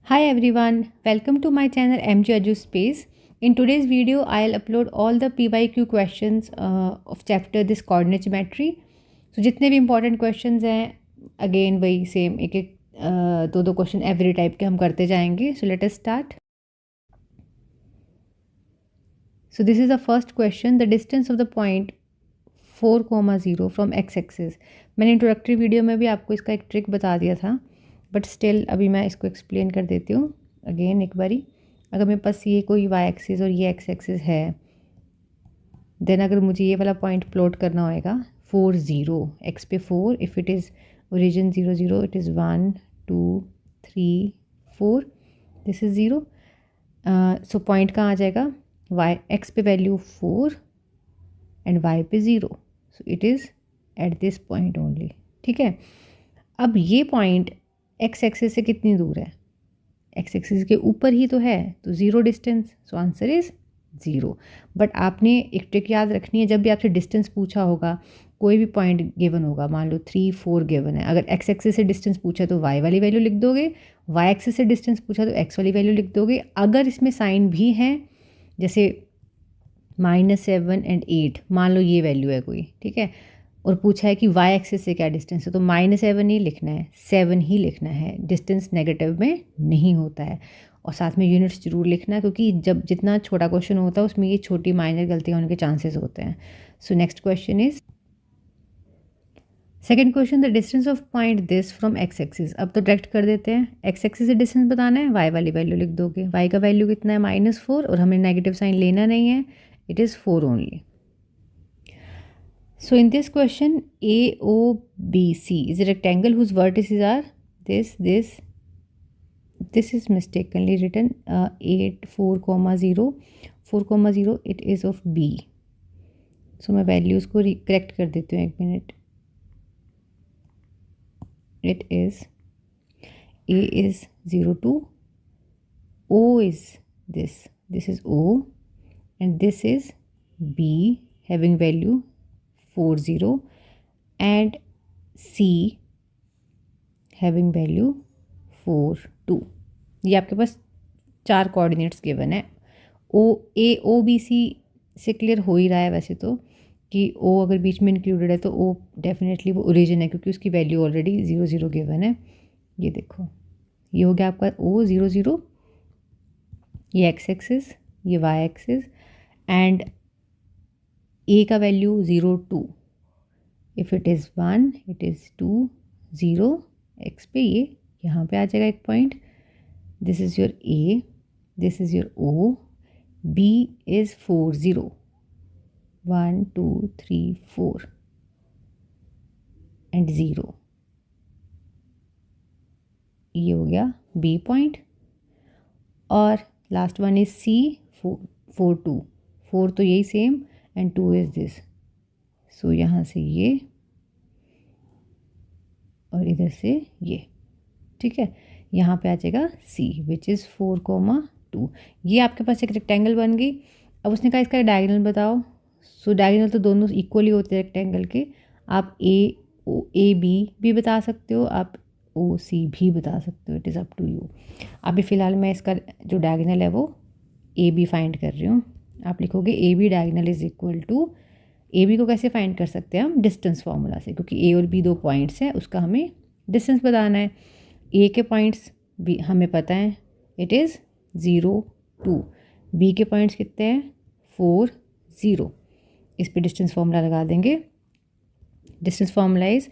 Hi everyone, welcome to my channel MG Aju Space. In today's video, I'll upload all the PYQ questions of chapter this coordinate geometry. So जितने भी important questions हैं, again वही same एक एक दो question every type के हम करते जाएंगे. So let us start. So this is the first question. The distance of the point 4,0 from x-axis. मैंने इंट्रोडक्टरी वीडियो में भी आपको इसका एक ट्रिक बता दिया था, बट स्टिल अभी मैं इसको एक्सप्लेन कर देती हूँ अगेन एक बारी. अगर मेरे पास ये कोई वाई एक्सिस और ये एक्स एक्सिस है, देन अगर मुझे ये वाला पॉइंट प्लॉट करना होएगा 4,0 एक्स पे 4, if it is origin 0,0, it is 1 2 3 4, this is 0. So point कहाँ आ जाएगा? वाई एक्स पे वैल्यू 4 एंड वाई पे 0, सो it is at this point only. ठीक है. अब ये पॉइंट एक्स एक्सिस से कितनी दूर है? एक्स एक्सिस के ऊपर ही तो है, तो zero distance. So answer is 0. But आपने एक ट्रिक याद रखनी है, जब भी आपसे डिस्टेंस पूछा होगा, कोई भी पॉइंट गिवन होगा, मान लो 3 4 गिवन है, अगर एक्स एक्सिस से डिस्टेंस पूछा तो वाई वाली वैल्यू लिख दोगे, वाई एक्सिस से डिस्टेंस पूछा तो एक्स वाली वैल्यू लिख दोगे. अगर इसमें साइन भी है, जैसे -7 एंड 8, मान लो ये वैल्यू है कोई, ठीक है, और पूछा है कि वाई एक्सिस से क्या डिस्टेंस है, तो -7 नहीं लिखना है, 7 ही लिखना है. डिस्टेंस नेगेटिव में नहीं होता है. और साथ में यूनिट्स जरूर लिखना है, क्योंकि जब जितना छोटा क्वेश्चन होता है उसमें ये छोटी माइनर गलतियाँ होने के चांसेस होते हैं. So next question is second question, the distance of point this from x axis. अब तो डायरेक्ट कर देते हैं. एक्स एक्सिस से डिस्टेंस बताना है, वाई वाली वैल्यू लिख दोगे. वाई का वैल्यू कितना है? -4, और हमें नेगेटिव साइन लेना नहीं है, it is 4 only. So in this question, AOBC is a rectangle whose vertices are this. This is mistakenly written 8 4,0 4,0. It is of B. So मैं values को correct कर देती हूँ, एक minute. It is A is 0 2, O is this is O, and this is B having value 40 and C having value 4 2. ये आपके पास 4 coordinates given है. AOBC से क्लियर हो ही रहा है वैसे तो कि O अगर बीच में इंक्लूडेड है तो O डेफिनेटली वो ओरिजिन है, क्योंकि उसकी वैल्यू ऑलरेडी 0 गिवन है. ये देखो, ये हो गया आपका O 0 ये एक्स एक्सिस, ये वाई एक्सिस, एंड A का value 0 2. If it is 1, it is 2 0 x पे, ये यहाँ पे आ जाएगा एक point. This is your A, this is your O. B is 4 0, 1 2 3 4 and 0. ये हो गया B पॉइंट. और लास्ट वन इज C 4 2. 4 तो यही सेम, एंड 2 इज़ दिस. सो यहाँ से ये और इधर से ये, ठीक है. यहाँ पे आ जाएगा C विच इज़ 4,2. ये आपके पास एक रेक्टेंगल बन गई. अब उसने कहा इसका डायगोनल बताओ. सो डायगोनल तो दोनों इक्वली होते हैं रेक्टेंगल के. आप AB भी बता सकते हो, आप OC भी बता सकते हो, it is up to you. अभी फ़िलहाल मैं इसका जो डायगोनल है वो AB फाइंड कर रही हूँ. आप लिखोगे AB diagonal is equal to, AB को कैसे फाइंड कर सकते हैं हम? डिस्टेंस फार्मूला से, क्योंकि A और B 2 पॉइंट्स हैं, उसका हमें डिस्टेंस बताना है. A के पॉइंट्स भी हमें पता है, इट इज़ 0 2. B के पॉइंट्स कितने हैं? 4 0. इस पे डिस्टेंस फार्मूला लगा देंगे. Distance formula is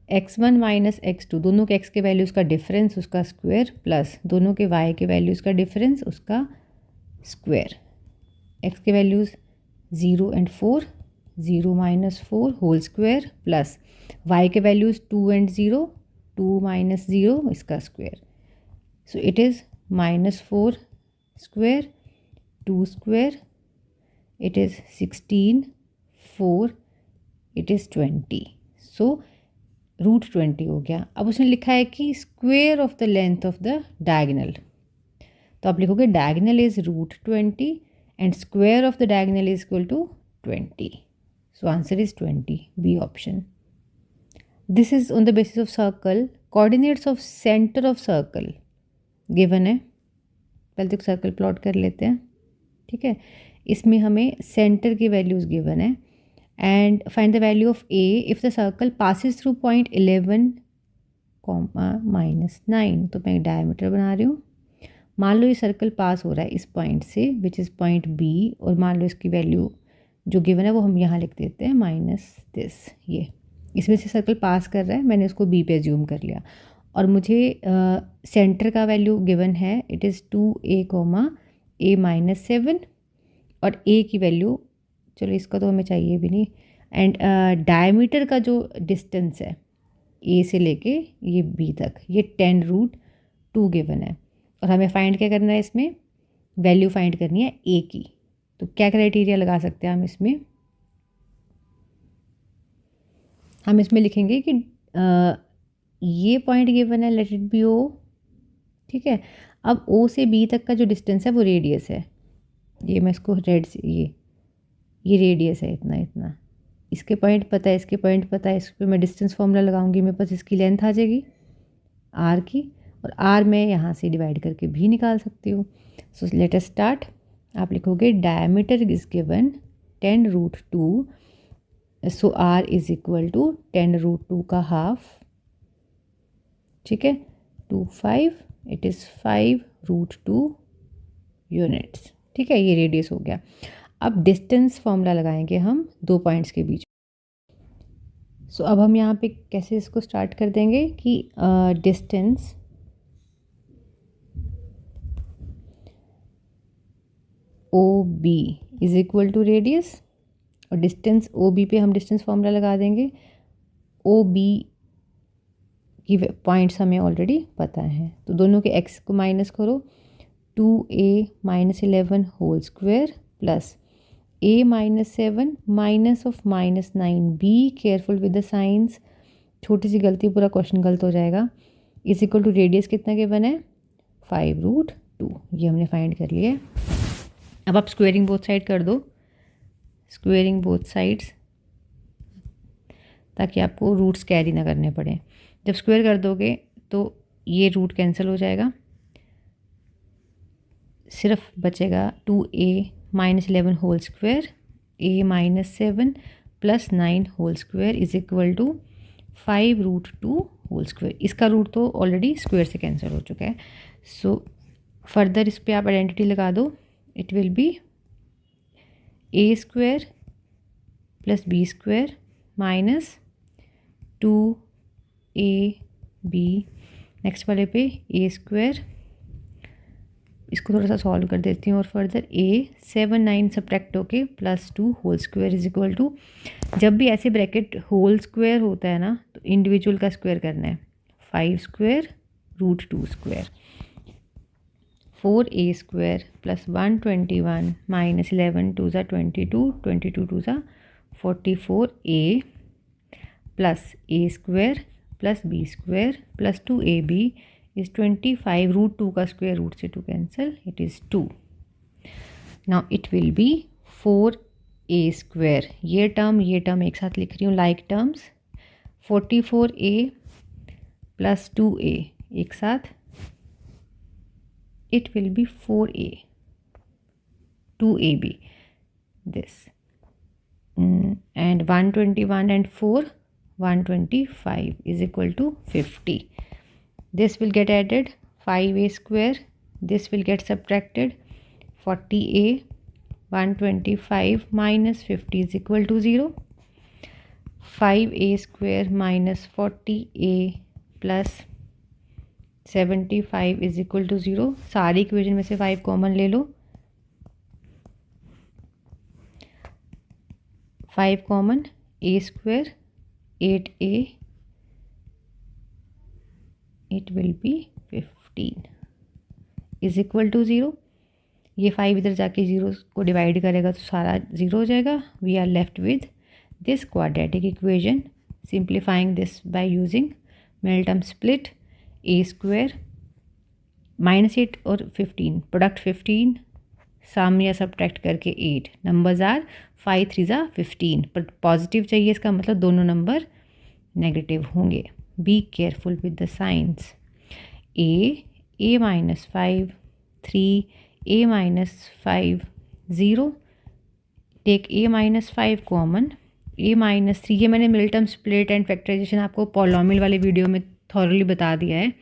x1 minus x2, दोनों के x के वैल्यूज़ का डिफरेंस उसका स्क्वायर, प्लस दोनों के y के वैल्यूज़ का डिफरेंस उसका स्क्वायर. x के values 0 and 4, 0 minus 4 whole square, plus y के वैल्यूज़ 2 एंड 0, 2 माइनस 0 इसका square. So it is -4 square 2 square, it is 16 4, it is 20. So √20 हो गया. अब उसने लिखा है कि square of the length of the diagonal, तो आप लिखोगे diagonal is √20 and square of the diagonal is equal to 20. So answer is 20, B option. This is on the basis of circle. Coordinates of center of circle given है, पहले तो circle plot कर लेते हैं, ठीक है। इसमें हमें सेंटर की वैल्यूज़ गिवन है and find the value of A if the circle passes through point 11, -9। तो मैं एक डायमीटर बना रही हूँ। मान लो ये सर्कल पास हो रहा है इस पॉइंट से विच इज़ पॉइंट बी, और मान लो इसकी वैल्यू जो गिवन है वो हम यहाँ लिख देते हैं -this। ये इसमें से सर्कल पास कर रहा है, मैंने उसको बी पे एज्यूम कर लिया। और मुझे सेंटर का वैल्यू गिवन है, इट इज़ 2a, a -7, और a की वैल्यू, चलो इसका तो हमें चाहिए भी नहीं, एंड डायमीटर का जो डिस्टेंस है a से लेके ये b तक, ये 10√2 गिवन है। और हमें फाइंड क्या करना है, इसमें वैल्यू फाइंड करनी है a की। तो क्या क्राइटेरिया लगा सकते हैं हम इसमें लिखेंगे कि ये पॉइंट गिवन है, लेट इट बी o, ठीक है। अब o से b तक का जो डिस्टेंस है वो रेडियस है, ये मैं इसको रेड से, ये रेडियस है इतना, इसके पॉइंट पता है, इसके पॉइंट पता है, इस पर मैं डिस्टेंस फॉर्मूला लगाऊंगी, मेरे पास इसकी लेंथ आ जाएगी r की, और r मैं यहाँ से डिवाइड करके भी निकाल सकती हूँ। So let us start. आप लिखोगे diameter is given 10√2, so r is equal to 10√2 का हाफ, ठीक है, 5, इट इज़ 5√2 यूनिट्स, ठीक है। ये रेडियस हो गया। अब डिस्टेंस फॉर्मूला लगाएंगे हम दो पॉइंट्स के बीच। सो अब हम यहाँ पे कैसे इसको स्टार्ट कर देंगे कि distance OB is equal to radius, और डिस्टेंस OB पे हम डिस्टेंस फॉर्मूला लगा देंगे। OB की पॉइंट्स हमें ऑलरेडी पता है, तो दोनों के x को माइनस करो, 2a -11 whole square plus a -7 minus of -9, be careful with the signs, छोटी सी गलती पूरा क्वेश्चन गलत हो जाएगा, इज इक्वल टू रेडियस कितना गिवन है 5√2, ये हमने फाइंड कर लिया। अब आप स्क्वेयरिंग बोथ साइड कर दो, स्क्वेयरिंग बोथ साइड्स, ताकि आपको रूट्स कैरी ना करने पड़े। जब स्क्वायर कर दोगे तो ये रूट कैंसिल हो जाएगा, सिर्फ बचेगा 2a -11 whole square, a -7 plus 9 whole square is equal to 5√2 whole square. इसका रूट तो ऑलरेडी स्क्वायर से कैंसिल हो चुका है। सो फर्दर इस पर आप आइडेंटिटी लगा दो, it will B a square plus b square minus 2ab, next वाले पे a स्क्वायर, इसको थोड़ा सा सॉल्व कर देती हूँ, और फर्दर a 7 9 सब्ट्रैक्ट होके +2 whole square is equal to, जब भी ऐसे ब्रैकेट होल स्क्वायर होता है ना तो इंडिविजुअल का स्क्वायर करना है, 5 square √2 square, 4a square plus 121 -11 2 ज़ा 22, 22 2 ज़ा 44a plus a square plus b square plus 2ab is 25, √2 का स्क्वायर रूट से 2 cancel, it is 2। Now it will B 4a square, ये टर्म एक साथ लिख रही हूँ like terms, 44a plus 2a एक साथ, it will B 4a 2ab this, and 121 and 4 125 is equal to 50. This will get added, 5a square, this will get subtracted, 40a, 125 minus 50 is equal to 0, 5a square minus 40a plus 75 is equal to 0। सारी equation में से 5 common ले लो, 5 common, a square 8a, it will be 15 is equal to 0। ये 5 इधर जाके 0 को divide करेगा तो सारा 0 हो जाएगा। We are left with this quadratic equation. Simplifying this by using middle term split, a square -8 और 15 प्रोडक्ट 15, साम या सब्ट्रैक्ट करके 8, नंबर्स आर 5 3 ज़ा 15, पर पॉजिटिव चाहिए, इसका मतलब दोनों नंबर नेगेटिव होंगे। Be careful with the signs. a a minus 5, 3, a minus 5, 0. Take a minus 5 common, a minus 3, ये मैंने मिडल स्प्लिट एंड फैक्टराइजेशन आपको पॉलिनॉमियल वाले वीडियो में थॉरली बता दिया है।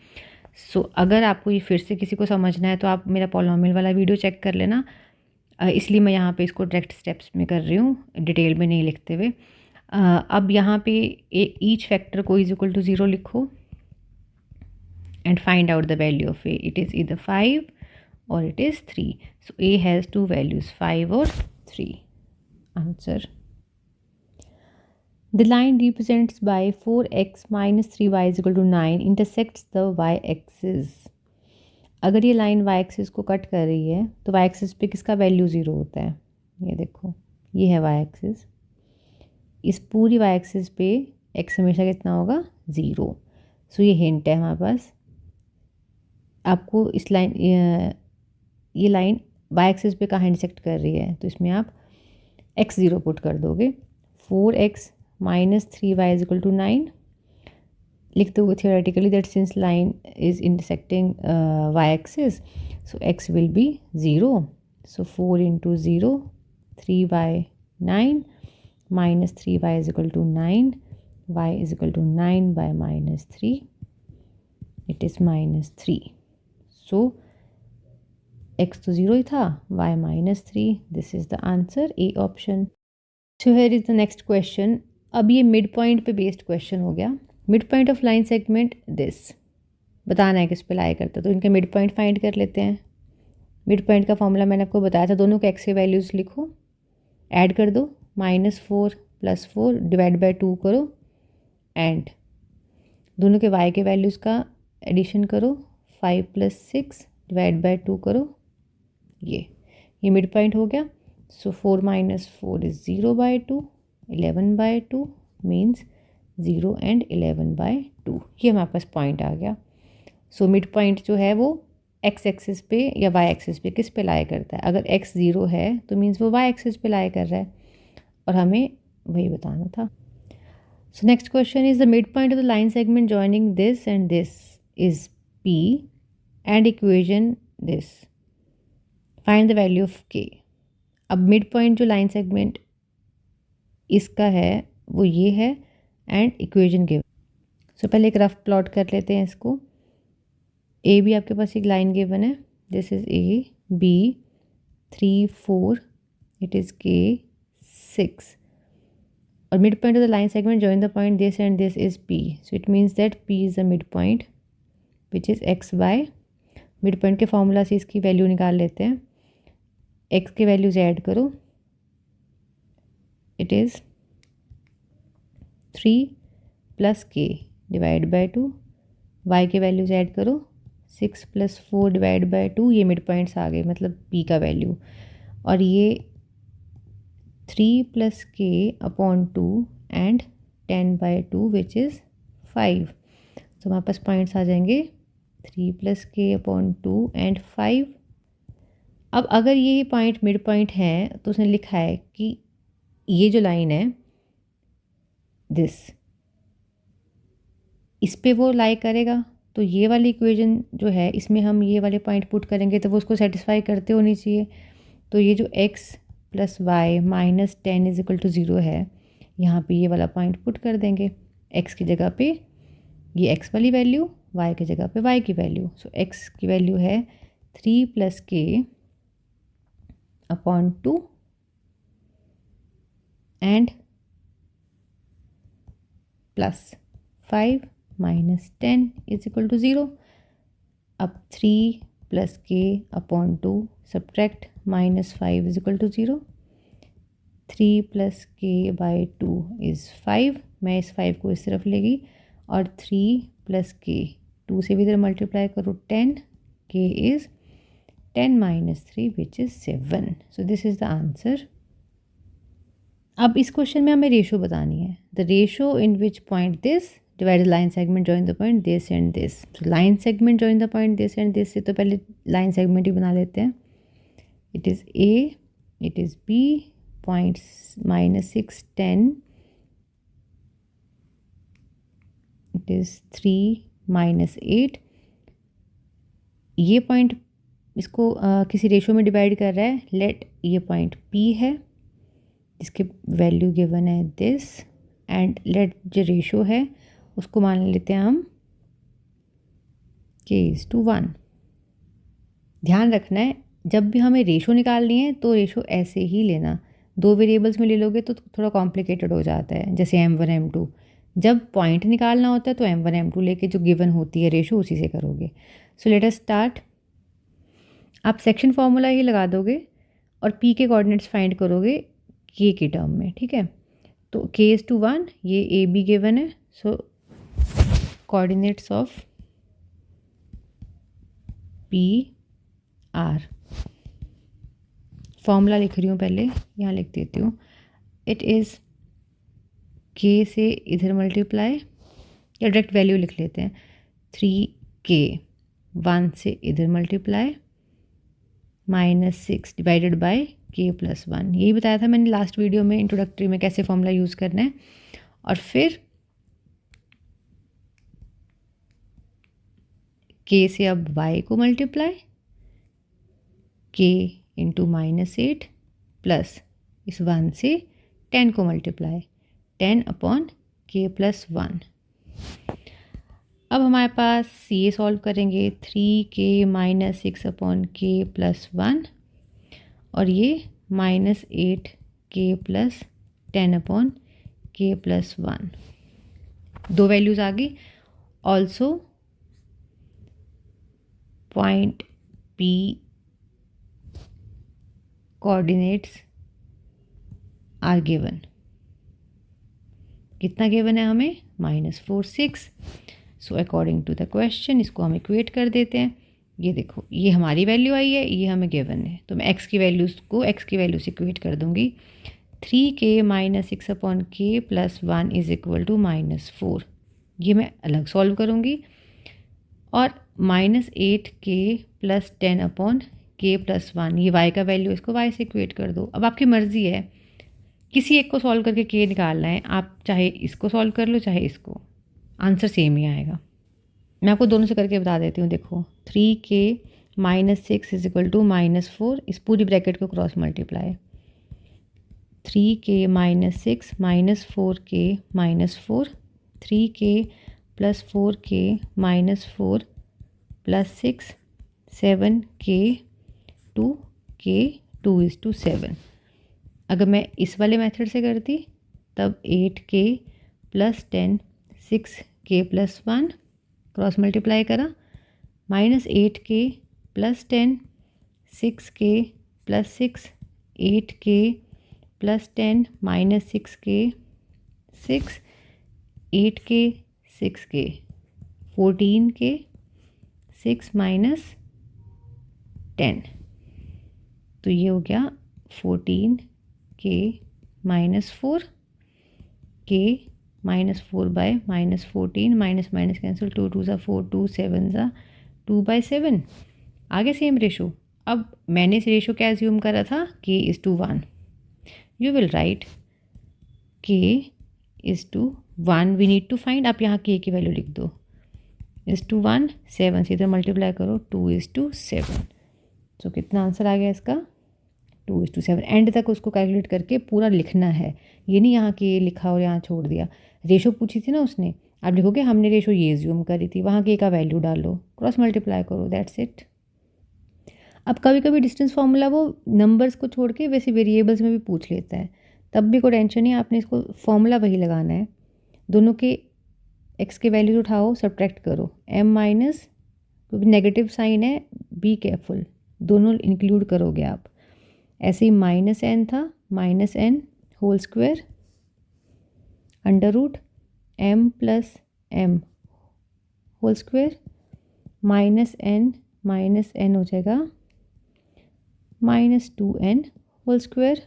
सो अगर आपको ये फिर से किसी को समझना है तो आप मेरा पॉलिनॉमियल वाला वीडियो चेक कर लेना। इसलिए मैं यहाँ पे इसको डायरेक्ट स्टेप्स में कर रही हूँ, डिटेल में नहीं लिखते हुए। अब यहाँ पे ईच फैक्टर को इज इक्वल टू 0 लिखो and find out the value of a. It is either 5 or it is 3. So a has two values, 5 or 3. Answer. The line represents by 4x minus 3y is equal to 9 intersects the y-axis. अगर ये line y-axis को cut कर रही है तो y-axis पे किसका value 0 होता है? ये देखो, ये है y-axis। इस पूरी y-axis पे x हमेशा कितना होगा? 0। सो ये हिंट है हमारे पास। आपको इस लाइन, ये लाइन वाई एक्सिस पे कहाँ इंटरसेक्ट कर रही है, तो इसमें आप x0 पुट कर दोगे। 4x minus 3y is equal to 9 लिख दोगे theoretically that since line is intersecting Y axis, so x will be 0। So 4 into 0, 3y 9 minus 3y is equal to 9, y is equal to 9 by minus 3, it is minus 3। So x तो 0 ही था, y minus 3, this is the answer, A option. So here is the next question. अब ये mid point पे based question हो गया। Mid point of line segment this, बताना है किस पे लाई करता है, तो इनके मिड पॉइंट फाइंड कर लेते हैं। मिड पॉइंट का फॉर्मूला मैंने आपको बताया था, दोनों के x के वैल्यूज़ लिखो, ऐड कर दो, -4 + 4 डिवाइड बाय 2 करो, एंड दोनों के y के वैल्यूज़ का एडिशन करो, 5 + 6 डिवाइड बाय 2 करो, ये मिड पॉइंट हो गया। सो 4 - 4 इज़ 0/2, 11/2 मीन्स 0 एंड 11/2, ये हमारे पास पॉइंट आ गया। सो मिड पॉइंट जो है वो एक्स एक्सिस पे या वाई एक्सिस पे किस पे लाई करता है? अगर x 0 है तो मीन्स वो वाई एक्सिस पे लाई कर रहा है, और हमें वही बताना था। So next question is the mid point of the line segment joining this and this is P and equation this, find the value of K। अब मिड पॉइंट जो लाइन सेगमेंट इसका है वो ये है, एंड इक्वेशन गिवन। सो पहले एक rough plot कर लेते हैं इसको। ए भी आपके पास एक लाइन गिवन है, this is A, B 3 4, it is K 6, और mid point of the line segment join the point this and this is P, so it means that P is the mid point which is XY। Mid point के formula से इसकी value निकाल लेते हैं, x के values add करो, it is 3 + K divide by 2, y के values add करो, 6 + 4 डिवाइड बाय 2, ये मिड पॉइंट्स आ गए, मतलब P का वैल्यू, और ये 3 + K upon 2 and 10/2 which is 5। तो हमारे पास पॉइंट्स आ जाएंगे 3 + K अपॉन 2 एंड 5। अब अगर ये पॉइंट मिड पॉइंट है तो उसने लिखा है कि ये जो लाइन है दिस, इस पे वो लाई करेगा, तो ये वाली इक्वेशन जो है इसमें हम ये वाले पॉइंट पुट करेंगे तो वो उसको सेटिस्फाई करते होनी चाहिए। तो ये जो x + y - 10 is equal to 0 है, यहाँ पे ये वाला पॉइंट पुट कर देंगे, x की जगह पे ये x वाली वैल्यू, y की जगह पे y की वैल्यू। सो x की वैल्यू है 3 + K upon 2 and +5 - 10 is equal to 0। अब 3 + K upon 2 subtract -5 is equal to 0, 3 + K by 2 is 5, मैं इस 5 को इस तरफ लेगी, और 3 + K 2 से भी इधर मल्टीप्लाई करो 10, K is 10 - 3 which is 7। So this is the answer. अब इस क्वेश्चन में हमें रेशो बतानी है, the ratio in which point this divide the line segment join the point this and this. तो line segment join the point this and this से तो पहले लाइन सेगमेंट ही बना लेते हैं। It is A, it is B, points -6 10, it is 3 - 8, ये point इसको किसी रेशो में डिवाइड कर रहा है। लेट ये पॉइंट P है, इसके वैल्यू गिवन है दिस, एंड लेट जो रेशो है उसको मान लेते हैं हम K:1। ध्यान रखना है जब भी हमें रेशो निकालनी है तो रेशो ऐसे ही लेना। 2 वेरिएबल्स में ले लोगे तो थोड़ा कॉम्प्लिकेटेड हो जाता है, जैसे M1 M2। जब पॉइंट निकालना होता है तो M1 M2 लेके जो गिवन होती है रेशो उसी से करोगे। So let us start. आप सेक्शन फॉर्मूला ही लगा दोगे और P के कोऑर्डिनेट्स फाइंड करोगे K के टर्म में, ठीक है। तो K:1 ये AB गिवन है, so coordinates of P R। Formula लिख रही हूँ, पहले यहाँ लिख देती हूँ। इट इज़ K से इधर मल्टीप्लाई, या डायरेक्ट वैल्यू लिख लेते हैं, 3K 1 से इधर मल्टीप्लाई -6 डिवाइडेड बाय K+1। यही बताया था मैंने लास्ट वीडियो में इंट्रोडक्टरी में कैसे फॉर्मूला यूज़ करना है। और फिर K से अब Y को मल्टीप्लाई, K इंटू -8 प्लस इस 1 से 10 को मल्टीप्लाई, 10/K+1। अब हमारे पास ये सॉल्व करेंगे 3K - 6/K+1 और ये -8K + 10/K+1। 2 वैल्यूज़ आ गई। Also point P coordinates are given. कितना गिवन है हमें? -4 6। So according to the question इसको हम इक्वेट कर देते हैं। ये देखो, ये हमारी वैल्यू आई है, ये हमें गिवन है, तो मैं x की वैल्यूज़ को x की वैल्यू से इक्वेट कर दूंगी। 3K - 6/K+1 is equal to -4। ये मैं अलग सॉल्व करूँगी। और -8K + 10/K+1, ये y का वैल्यू, इसको y से इक्वेट कर दो। अब आपकी मर्ज़ी है, किसी एक को सॉल्व करके k निकालना है, आप चाहे इसको सॉल्व कर लो चाहे इसको, आंसर सेम ही आएगा। मैं आपको दोनों से करके बता देती हूँ। देखो 3K - 6 इज इक्वल टू -4, इस पूरी ब्रैकेट को cross multiply, 3K - 6 -4K -4, 3K + 4K -4 + 6 7K 2K 2:7। अगर मैं इस वाले मेथड से करती तब 8K + 10 6K+1 क्रॉस मल्टीप्लाई करा, -8K + 10 6K + 6 8K + 10 -6K 6 8K 6K 14K 6 - 10। तो ये हो गया 14K - 4, K -4/-14, माइनस कैंसिल, 2 2 4, 2 7 2/7। आगे सेम रेशो। अब मैंने इस रेशो क्या एज्यूम करा था? K:1। You will write K:1 we need to find. आप यहाँ K की वैल्यू लिख दो, (1) 7 से इधर मल्टीप्लाई करो, 2:7। तो कितना आंसर आ गया इसका? 2:7। एंड तक उसको कैलकुलेट करके पूरा लिखना है, ये नहीं यहाँ K लिखा और यहाँ छोड़ दिया। रेशो पूछी थी ना उसने, आप लिखोगे हमने रेशो ये एज्यूम करी थी, वहाँ K का वैल्यू डालो, क्रॉस मल्टीप्लाई करो, दैट्स इट। अब कभी कभी डिस्टेंस फार्मूला वो नंबर्स को छोड़ के वैसे वेरिएबल्स में भी पूछ लेता है, तब भी कोई टेंशन नहीं, आपने इसको फॉर्मूला वही लगाना है। दोनों के x के वैल्यूज उठाओ, सब्ट्रैक्ट करो, m- क्योंकि नेगेटिव साइन है, बी केयरफुल, दोनों इंक्लूड करोगे आप। ऐसे ही -n था, -n whole square √ m + m whole square, -n हो जाएगा -2n whole square,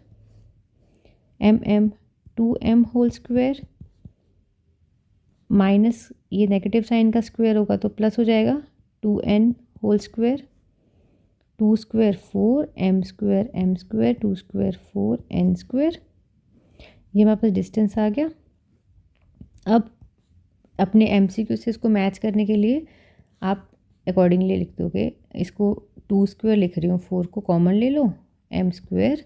mm 2m whole square, minus ये नेगेटिव साइन का स्क्वायर होगा तो प्लस हो जाएगा, 2n whole square, 2 square 4 m square 2 square 4 n square. ये हमारे पास डिस्टेंस आ गया। अब अपने MCQ से इसको मैच करने के लिए आप अकॉर्डिंगली लिख दोगे। इसको 2 स्क्वायर लिख रही हूँ, 4 को कॉमन ले लो, m स्क्वायर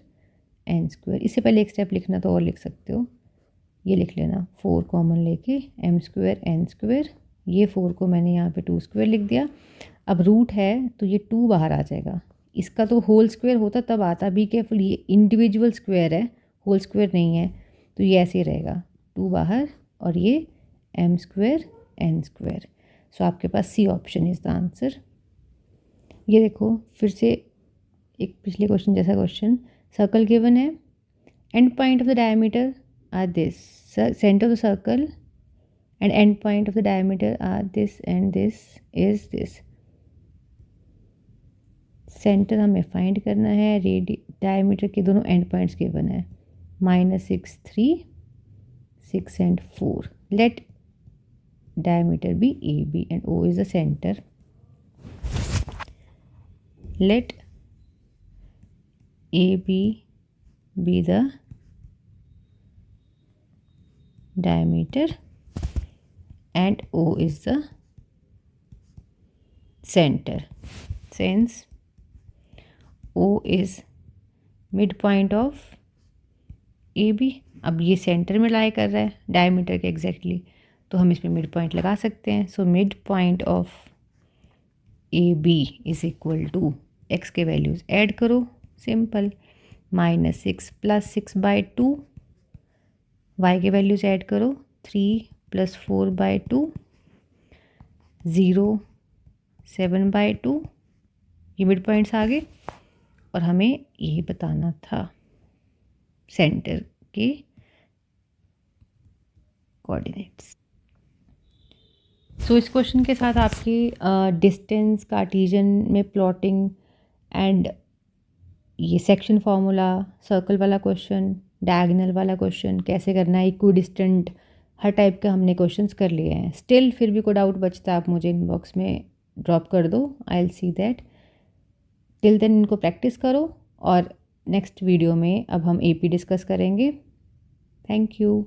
n स्क्वायर। इससे पहले एक स्टेप लिखना तो और लिख सकते हो, ये लिख लेना 4 कॉमन लेके m स्क्वायर n स्क्वायर। ये 4 को मैंने यहाँ पे 2 स्क्वायर लिख दिया। अब रूट है तो ये 2 बाहर आ जाएगा। इसका तो होल स्क्वायर होता तब आता, बी केयरफुल, ये इंडिविजुअल स्क्वायर है, होल स्क्वायर नहीं है, तो ये ऐसे ही रहेगा 2 बाहर और ये m square n square. So आपके पास C option is the answer. ये देखो फिर से एक पिछले क्वेश्चन जैसा क्वेश्चन, सर्कल गिवन है, end point of the diameter are this, centre of the circle and end point of the diameter are this and this is this. Centre हमें find करना है, डायमीटर के दोनों एंड पॉइंट्स गिवन है, -6, 3, 6 and 4। Let diameter be AB and O is the center. Let AB be the diameter and O is the center. Since O is midpoint of AB, अब ये centre में लाई कर रहा है diameter के exactly, तो हम इसमें मिड पॉइंट लगा सकते हैं। So mid point of A B is equal to, X के वैल्यूज़ ऐड करो, सिंपल, -6 + 6/2, वाई के वैल्यूज़ ऐड करो, 3 + 4/2, 0, 7/2। ये मिड पॉइंट्स आ गए और हमें ये बताना था सेंटर के कोऑर्डिनेट्स। सो इस क्वेश्चन के साथ आपकी डिस्टेंस, कार्टेशियन में प्लॉटिंग एंड ये सेक्शन फार्मूला, सर्कल वाला क्वेश्चन, डायगोनल वाला क्वेश्चन कैसे करना है, इक्विडिस्टेंट, हर टाइप के हमने क्वेश्चंस कर लिए हैं। स्टिल फिर भी कोई डाउट बचता है आप मुझे इनबॉक्स में ड्रॉप कर दो, I will see that. Till then इनको प्रैक्टिस करो और नेक्स्ट वीडियो में अब हम एपी डिस्कस करेंगे। Thank you.